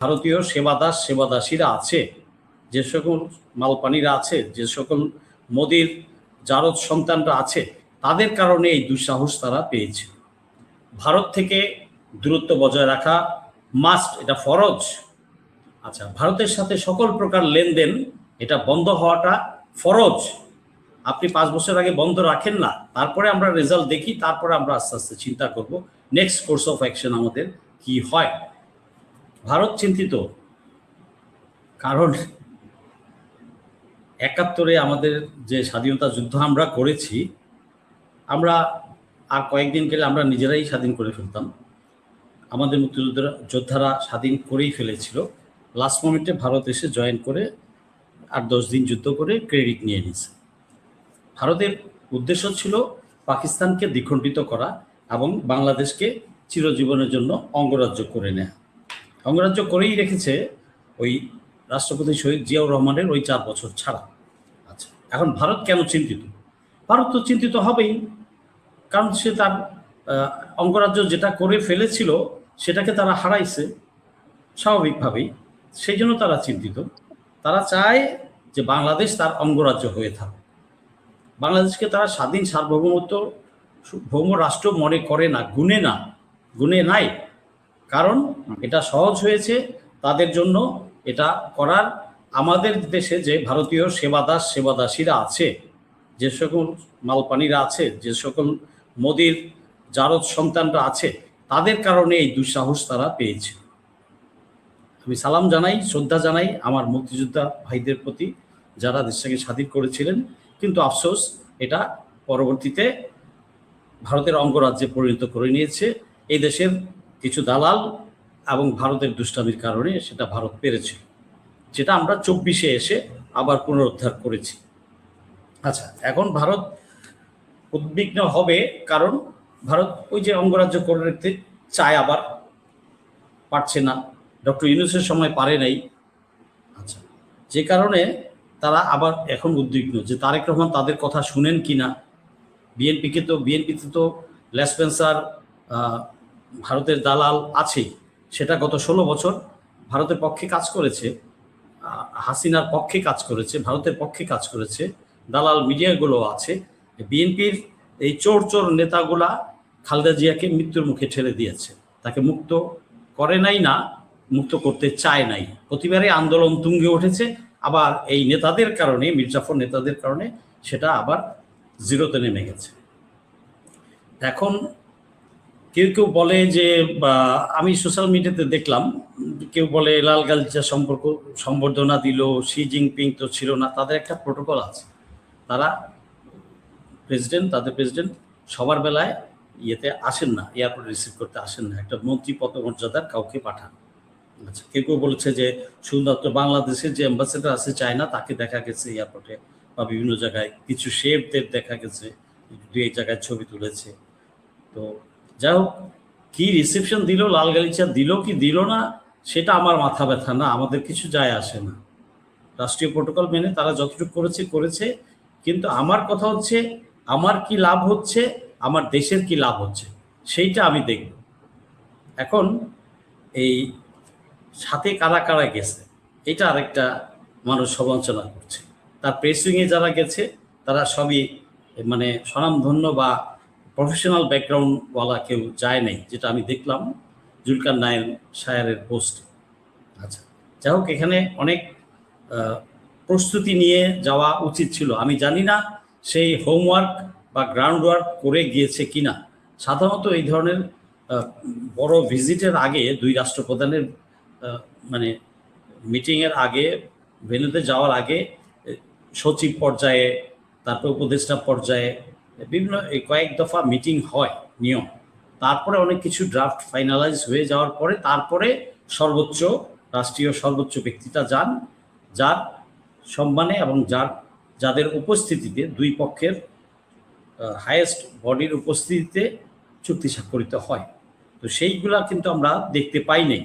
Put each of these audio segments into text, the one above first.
ভারতীয় সেবাদাস সেবাদাসীরা আছে, যে সকল মালপানিরা আছে, যে সকল মোদির জারদ সন্তানরা আছে, তাদের কারণে এই দুঃসাহস তারা পেয়েছে। ভারত থেকে দূরত্ব বজায় রাখা মাস্ট, এটা ফরজ। আচ্ছা, ভারতের সাথে সকল প্রকার লেনদেন এটা বন্ধ হওয়াটা ফরজ। আপনি 5 বছর আগে বন্ধ রাখেন না, তারপরে আমরা রেজাল্ট দেখি, তারপরে আমরা আস্তে আস্তে চিন্তা করব নেক্সট কোর্স অফ অ্যাকশন আমাদের কি হয়। ভারত চিন্তিত, কারণ 71-এ আমাদের যে স্বাধীনতা যুদ্ধ আমরা করেছি, আমরা আর কয়েকদিন গেলে আমরা নিজেরাই স্বাধীন করে ফেলতাম। আমাদের মুক্তিযোদ্ধারা স্বাধীন করেই ফেলেছিল। লাস্ট মোমেন্টে ভারত এসে জয়েন করে 8-10 দিন যুদ্ধ করে ক্রেডিট নিয়ে নিয়েছে। ভারতের উদ্দেশ্য ছিল পাকিস্তানকে দ্বিখণ্ডিত করা এবং বাংলাদেশকে চিরজীবনের জন্য অঙ্গরাজ্য করে নেয়া। অঙ্গরাজ্য করেই রেখেছে ওই রাষ্ট্রপতি শহীদ জিয়াউর রহমানের ওই 4 বছর ছাড়া। আচ্ছা, এখন ভারত কেন চিন্তিত? ভারত তো চিন্তিত হবেই, কারণ সে তার অঙ্গরাজ্য যেটা করে ফেলেছিল সেটাকে তারা হারাইছে স্বাভাবিকভাবেই, সেই জন্য তারা চিন্তিত। তারা চায় যে বাংলাদেশ তার অঙ্গরাজ্য হয়ে থাকে। বাংলাদেশকে তারা স্বাধীন সার্বভৌমত্ব ভৌম রাষ্ট্র মনে করে না, গুণে নাই। কারণ এটা সহজ হয়েছে তাদের জন্য এটা করার। আমাদের দেশে যে ভারতীয় সেবাদাস সেবাদাসীরা আছে, যে সকল মালপানিরা আছে, যে সকল মোদির জারদ সন্তানরা আছে, তাদের কারণে এই দুঃসাহস তারা পেয়েছে। আমি সালাম জানাই, শ্রদ্ধা জানাই আমার মুক্তিযোদ্ধা ভাইদের প্রতি, যারা দেশটাকে স্বাধীন করেছিলেন। কিন্তু আফসোস, এটা পরবর্তীতে ভারতের অঙ্গরাজ্যে পরিণত করে নিয়েছে এই দেশের কিছু দালাল এবং ভারতের দুষ্টামির কারণে সেটা ভারত পেরেছিল, যেটা আমরা 24-এ এসে আবার পুনরুদ্ধার করেছি। আচ্ছা, এখন ভারত উদ্বিগ্ন হবে, কারণ ভারত ওই যে অঙ্গরাজ্য করে রাখতে চায়, আবার পারছে না। ডক্টর ইউনূসের সময় পারে নাই। আচ্ছা, যে কারণে তারা আবার এখন উদ্বিগ্ন যে তারেক রহমান তাদের কথা শুনেন কি না। বিএনপিতে তো লেসপেন্সার ভারতের দালাল আছেই, সেটা গত 16 বছর ভারতের পক্ষে কাজ করেছে, হাসিনার পক্ষে কাজ করেছে, ভারতের পক্ষে কাজ করেছে, দালাল মিডিয়াগুলো আছে। বিএনপির এই চোর নেতাগুলা খালেদা জিয়াকে মৃত্যুর মুখে ঠেলে দিয়েছে, তাকে মুক্ত করে নাই, না মুক্ত করতে চায় নাই। প্রতিবারে আন্দোলন তুঙ্গে উঠেছে, আবার এই নেতাদের কারণে, মির্জাফর নেতাদের কারণে সেটা আবার জিরোতে নেমে গেছে। এখন কেউ কেউ বলে যে, আমি সোশ্যাল মিডিয়াতে দেখলাম, কেউ বলে লাল গালিচা সম্বর্ধনা দিল, শি জিনপিং তো ছিল না। তাদের একটা প্রোটোকল আছে, তারা তাদের প্রেসিডেন্ট সবার বেলায় ইয়েতে আসেন না, এয়ারপোর্টে রিসিভ করতে আসেন না, একটা মন্ত্রী পদমর্যাদার কাউকে পাঠান। আচ্ছা, কেউ কেউ বলেছে যে শুধুমাত্র বাংলাদেশের যে অ্যাম্বাসেডার আছে চায়না, তাকে দেখা গেছে এয়ারপোর্টে বা বিভিন্ন জায়গায়, কিছু শেফদের দেখা গেছে 2-1 জায়গায় ছবি তুলেছে। তো যাই হোক, কী রিসেপশন দিল, লাল গালিচা দিল কি দিল না, সেটা আমার মাথা ব্যথা না, আমাদের কিছু যায় আসে না। রাষ্ট্রীয় প্রোটোকল মেনে তারা যতটুকু করেছে। কিন্তু আমার কথা হচ্ছে, আমার কি লাভ হচ্ছে, আমার দেশের কি লাভ হচ্ছে, সেইটা আমি দেখব। এখন এই সাথে কারা কারা গেছে, এটা আরেকটা মানুষ সমালোচনা করছে। তার প্রেসিংয়ে যারা গেছে তারা সবই মানে স্বনামধন্য বা প্রফেশনাল ব্যাকগ্রাউন্ডওয়ালা কেউ যায় নাই, যেটা আমি দেখলাম জুলকার নাইন শায়ারের পোস্টে। আচ্ছা, যাই হোক, এখানে অনেক প্রস্তুতি নিয়ে যাওয়া উচিত ছিল। আমি জানি না সেই হোমওয়ার্ক বা গ্রাউন্ড ওয়ার্ক করে গিয়েছে কিনা। সাধারণত এই ধরনের বড় ভিজিটের আগে, 2 রাষ্ট্রপ্রধানের মানে মিটিংয়ের আগে, ভেন্যুতে যাওয়ার আগে সচিব পর্যায়ে, তারপর উপদেষ্টা পর্যায়ে বিভিন্ন কয়েক দফা মিটিং হয় নিয়ম। তারপরে অনেক কিছু ড্রাফট ফাইনালাইজ হয়ে যাওয়ার পরে তারপরে রাষ্ট্রীয় সর্বোচ্চ ব্যক্তিটা যান, যার সম্মানে এবং যাদের উপস্থিতিতে, 2 পক্ষের হাইয়েস্ট বডির উপস্থিতিতে চুক্তি স্বাক্ষরিত হয়। তো সেইগুলা কিন্তু আমরা দেখতে পাই নাই।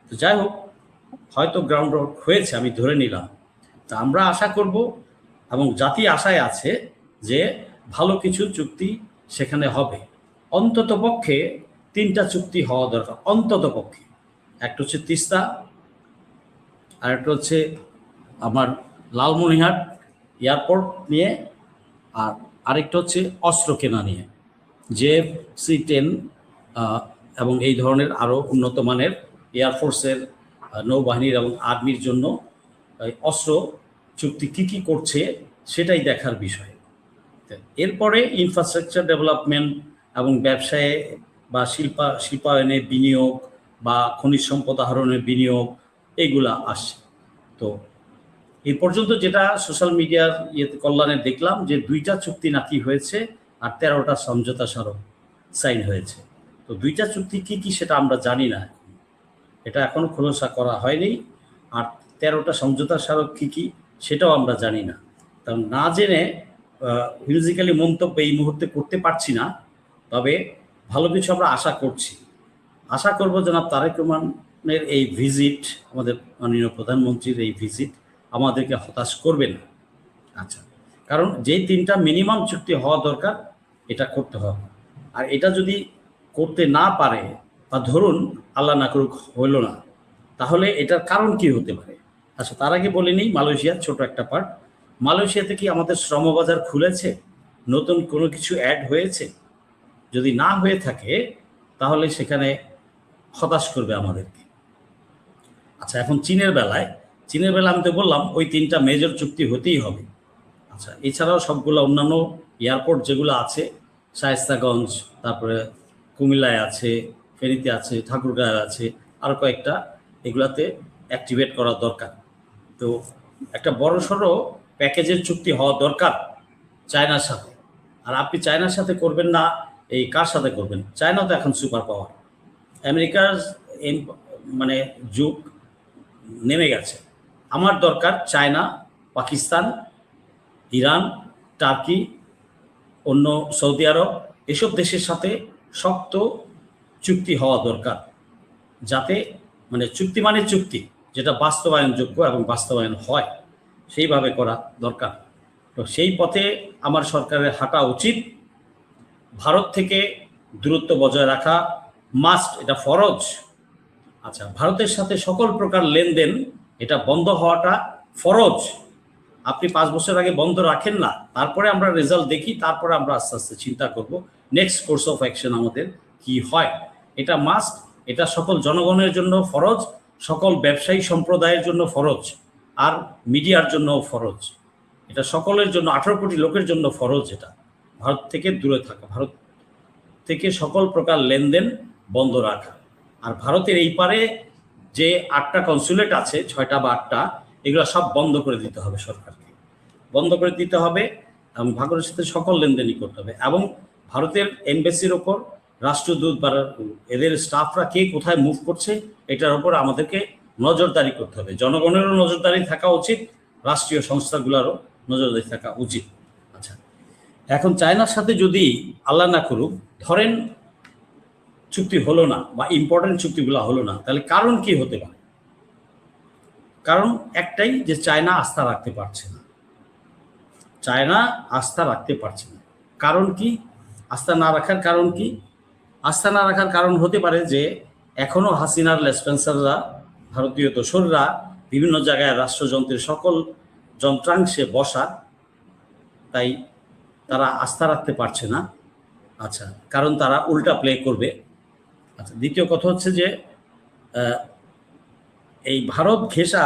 তো যাই হোক, হয়তো গ্রাউন্ড ওয়ার্ক হয়েছে, আমি ধরে নিলাম। তা আমরা আশা করব, এবং জাতি আশায় আছে যে ভালো কিছু চুক্তি সেখানে হবে। অন্তত পক্ষে 3টা চুক্তি হওয়া দরকার, অন্তত পক্ষে। একটা হচ্ছে তিস্তা, আর একটা হচ্ছে আমার লালমনিরহাট এয়ারপোর্ট নিয়ে, আর আরেকটা হচ্ছে অস্ত্র কেনা নিয়ে। JFC-10 এবং এই ধরনের আরও উন্নত মানের এয়ারফোর্সের, নৌবাহিনীর এবং আর্মির জন্য অস্ত্র চুক্তি কী কী করছে সেটাই দেখার বিষয়। এরপরে ইনফ্রাস্ট্রাকচার ডেভেলপমেন্ট এবং ব্যবসায়ে বা শিল্পায়নে বিনিয়োগ বা খনিজ সম্পদ আহরণের বিনিয়োগ এইগুলা আসছে। তো এই পর্যন্ত যেটা সোশ্যাল মিডিয়ার কল্যাণে দেখলাম যে 2টা চুক্তি নাকি হয়েছে আর 13টা সমঝোতা স্মারক সাইন হয়েছে। তো 2টা চুক্তি কী কী সেটা আমরা জানি না, এটা এখনও খোলসা করা হয়নি। আর 13টা সমঝোতা স্মারক কী কী সেটাও আমরা জানি না। কারণ না জেনে ফিজিক্যালি মন্তব্য এই মুহূর্তে করতে পারছি না, তবে ভালো কিছু আমরা আশা করছি। আশা করব জনাব তারেক রহমানের এই ভিজিট, আমাদের মাননীয় প্রধানমন্ত্রীর এই ভিজিট আমাদেরকে হতাশ করবে না। আচ্ছা, কারণ যেই 3টা মিনিমাম চুক্তি হওয়া দরকার এটা করতে হবে। আর এটা যদি করতে না পারে বা ধরুন আল্লাহ না করুক হইল না, তাহলে এটার কারণ কি হতে পারে? আচ্ছা, তার আগে বলে নিই মালয়েশিয়ার ছোট একটা পার্ট। মালয়েশিয়াতে কি আমাদের শ্রমবাজার খুলেছে? নতুন কোনো কিছু অ্যাড হয়েছে? যদি না হয়ে থাকে তাহলে সেখানে হতাশ করবে আমাদেরকে। আচ্ছা, এখন চীনের বেলায় আমি তো বললাম ওই 3টা মেজর চুক্তি হতেই হবে। আচ্ছা, এছাড়াও সবগুলো অন্যান্য এয়ারপোর্ট যেগুলো আছে, শায়েস্তাগঞ্জ, তারপরে কুমিল্লায় আছে, ফেনীতে আছে, ঠাকুরগাঁও আছে, আর কয়েকটা, এগুলাতে অ্যাক্টিভেট করা দরকার। তো একটা বড়সড় প্যাকেজের চুক্তি হওয়া দরকার চায়নার সাথে। আর আপনি চায়নার সাথে করবেন না, এই কার সাথে করবেন? চায়না তো এখন সুপার পাওয়ার, আমেরিকার মানে যুগ নেমে গেছে। আমার দরকার চায়না, পাকিস্তান, ইরান, টার্কি, অন্য সৌদি আরব, এসব দেশের সাথে শক্ত চুক্তি হওয়া দরকার, যাতে মানে চুক্তি মানে চুক্তি যেটা বাস্তবায়নযোগ্য এবং বাস্তবায়ন হয় সেইভাবে করা দরকার। তো সেই পথে আমার সরকারের হাঁটা উচিত। ভারত থেকে দূরত্ব বজায় রাখা মাস্ট, এটা ফরজ। আচ্ছা, ভারতের সাথে সকল প্রকার লেনদেন এটা বন্ধ হওয়াটা ফরজ। আপনি 5 বছর আগে বন্ধ রাখেন না, তারপরে আমরা রেজাল্ট দেখি, তারপরে আমরা আস্তে আস্তে চিন্তা করব নেক্সট কোর্স অফ অ্যাকশন আমাদের কি হয়। এটা মাস্ট, এটা সকল জনগণের জন্য ফরজ, সকল ব্যবসায়ী সম্প্রদায়ের জন্য ফরজ, আর মিডিয়ার জন্যও ফরজ। এটা সকলের জন্য, 18 কোটি লোকের জন্য ফরজ। এটা ভারত থেকে দূরে থাকা, ভারত থেকে সকল প্রকার লেনদেন বন্ধ রাখা। আর ভারতের এই পারে যে 8টা কনসুলেট আছে, 6টা বা 8টা, এগুলো সব বন্ধ করে দিতে হবে, সরকারকে বন্ধ করে দিতে হবে এবং ভারতের সাথে সকল লেনদেনই করতে হবে। এবং ভারতের এমবেসির ওপর রাষ্ট্রদূত বা এদের স্টাফরা কে কোথায় মুভ করছে এটার ওপর আমাদেরকে নজরদারি করতে হবে। জনগণেরও নজরদারি থাকা উচিত, রাষ্ট্রীয় সংস্থাগুলোরও নজরদারি থাকা উচিত। আচ্ছা, এখন চায়নার সাথে যদি আল্লাহ না করুক ধরেন চুক্তি হলো না বা ইম্পর্টেন্ট চুক্তিগুলো হলো না, তাহলে কারণ কি হতে পারে? কারণ একটাই, যে চায়না আস্থা রাখতে পারছে না। চায়না আস্থা রাখতে পারছে না। কারণ কি? আস্থা না রাখার কারণ কি? আস্থা না রাখার কারণ হতে পারে যে এখনও হাসিনার লেসপেন্সাররা, ভারতীয় দোসররা বিভিন্ন জায়গায় রাষ্ট্রযন্ত্রের সকল যন্ত্রাংশে বসা, তাই তারা আস্থা রাখতে পারছে না। আচ্ছা, কারণ তারা উল্টা প্লে করবে। আচ্ছা, দ্বিতীয় কথা হচ্ছে যে এই ভারত ঘেঁষা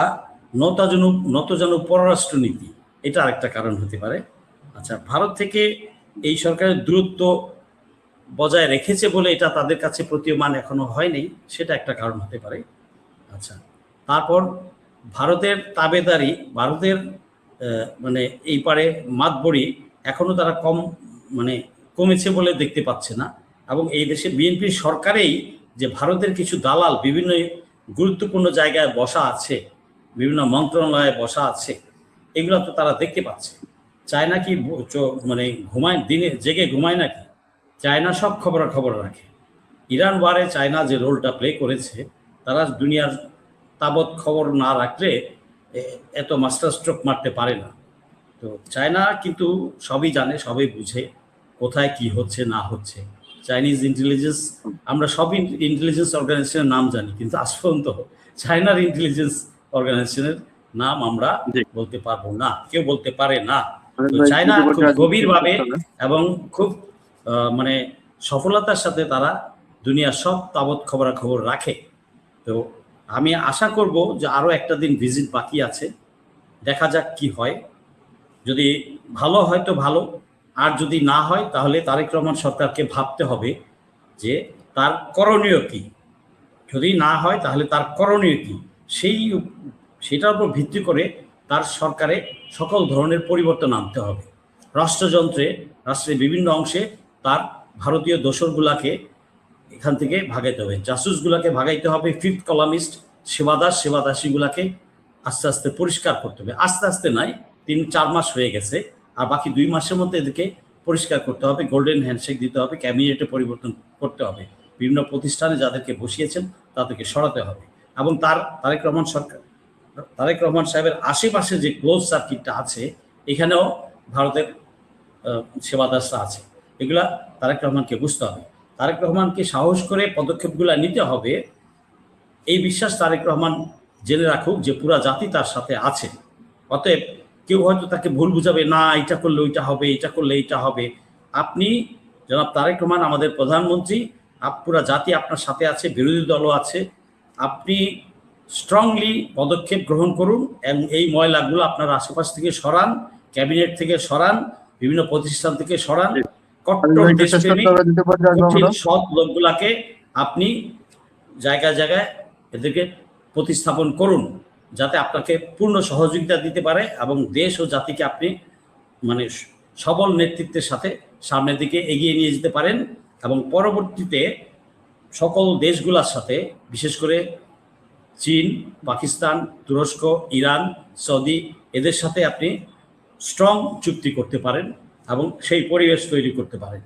নতজানু পররাষ্ট্রনীতি, এটা আরেকটা কারণ হতে পারে। আচ্ছা, ভারত থেকে এই সরকারের দূরত্ব বজায় রেখেছে বলে এটা তাদের কাছে প্রতীয়মান এখনো হয়নি, সেটা একটা কারণ হতে পারে। আচ্ছা, তারপর ভারতের তাবেদারি, ভারতের মানে এই পারে মাতবরি এখনো তারা কমেছে বলে দেখতে পাচ্ছে না। এবং এই দেশে বিএনপির সরকারেই যে ভারতের কিছু দালাল বিভিন্ন গুরুত্বপূর্ণ জায়গায় বসা আছে, বিভিন্ন মন্ত্রণালয়ে বসা আছে, এগুলো তো তারা দেখতে পাচ্ছে। চায়না কি ঘুমায়, দিনে জেগে ঘুমায় নাকি? চায়না সব খবর রাখে। ইরান ওয়ারে চায়না যে রোলটা প্লে করেছে, তারা দুনিয়ার তাবৎ খবর না রাখলে এত মাস্টার স্ট্রোক মারতে পারে না। তো চায়না কিন্তু সবই জানে, সবই বুঝে কোথায় কি হচ্ছে না হচ্ছে। চাইনিজ ইন্টেলিজেন্স, আমরা সব ইন্টেলিজেন্স অর্গানাইজেশনের নাম জানি, কিন্তু আজ পর্যন্ত চায়নার ইন্টেলিজেন্স অর্গানাইজেশনের নাম আমরা জি। বলতে পারবো না, কেউ বলতে পারে না। অনেক তো ভাই চায়না ইতিমধ্যে খুব রাজনীতি গভীরভাবে করতে হবে। এবং খুব মানে সফলতার সাথে তারা দুনিয়ার সব তাবৎ খবরাখবর রাখে। তো আমি আশা করব যে আরও একটা দিন ভিজিট বাকি আছে, দেখা যাক কি হয়। যদি ভালো হয় তো ভালো, আর যদি না হয় তাহলে তারেক রহমান সরকারকে ভাবতে হবে যে তার করণীয় কী। যদি না হয় তাহলে তার করণীয় কী, সেটার উপর ভিত্তি করে তার সরকারে সকল ধরনের পরিবর্তন আনতে হবে। রাষ্ট্রযন্ত্রে, রাষ্ট্রের বিভিন্ন অংশে তার ভারতীয় দোসরগুলাকে এখান থেকে ভাগাইতে হবে, জাসুসগুলাকে ভাগাইতে হবে, ফিফথ কলামিস্ট সেবাদাসীগুলাকে আস্তে আস্তে পরিষ্কার করতে হবে। আস্তে আস্তে নাই, 3-4 মাস হয়ে গেছে, আর বাকি 2 মাসের মধ্যে এদেরকে পরিষ্কার করতে হবে, গোল্ডেন হ্যান্ডশেক দিতে হবে, ক্যাবিনেটে পরিবর্তন করতে হবে, বিভিন্ন প্রতিষ্ঠানে যাদেরকে বসিয়েছেন তাদেরকে সরাতে হবে। এবং তারেক রহমান সাহেবের আশেপাশে যে ক্লোজ সার্কিটটা আছে, এখানেও ভারতের সেবাদাসরা আছে, এগুলা তারেক রহমানকে বুঝতে হবে। তারেক রহমানকে সাহস করে পদক্ষেপগুলো নিতে হবে। এই বিশ্বাস তারেক রহমান জেনে রাখুক যে পুরা জাতি তার সাথে আছে। অতএব কেউ হয়তো তাকে ভুল বুঝাবে, না এটা করলে ওইটা হবে, এটা করলে এইটা হবে। আপনি জনাব তারেক রহমান আমাদের প্রধানমন্ত্রী, পুরা জাতি আপনার সাথে আছে, বিরোধী দলও আছে। আপনি স্ট্রংলি পদক্ষেপ গ্রহণ করুন এবং এই ময়লাগুলো আপনার আশেপাশ থেকে সরান, ক্যাবিনেট থেকে সরান, বিভিন্ন প্রতিষ্ঠান থেকে সরান। কট্টর দেশপ্রেমিক কঠিন সৎ লোকগুলাকে আপনি জায়গায় জায়গায় এদেরকে প্রতিস্থাপন করুন, যাতে আপনাকে পূর্ণ সহযোগিতা দিতে পারে এবং দেশ ও জাতিকে আপনি মানে সবল নেতৃত্বের সাথে সামনের দিকে এগিয়ে নিয়ে যেতে পারেন। এবং পরবর্তীতে সকল দেশগুলোর সাথে, বিশেষ করে চীন, পাকিস্তান, তুরস্ক, ইরান, সৌদি, এদের সাথে আপনি স্ট্রং চুক্তি করতে পারেন এবং সেই পরিবেশ তৈরি করতে পারেন।